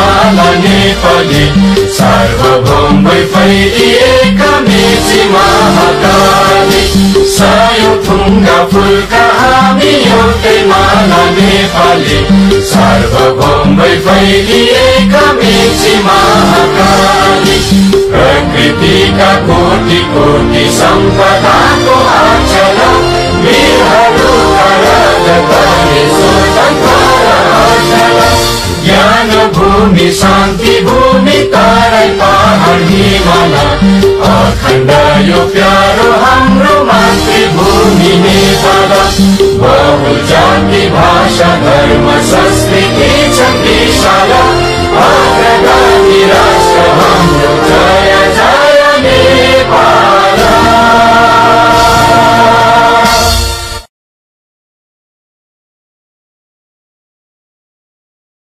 माला नेपाली सार्वभौम भई फैलिएका मेची महाकाली सयौं थुङ्गा फुलका हामी एउटै माला नेपाली सार्वभौम भई फैलिएका मेची महाकाली प्रकृतिका कोटि कोटि सम्पदाको आचल वीरहरूका राजधानी स्वतन्त्र अचल ज्ञान भूमि शान्ति भूमि तराई पहाड हिमाल अखण्ड यो प्यारो हाम्रो मातृभूमि नेपाल बहु जाति भाषा धर्म संस्कृति छ विशाल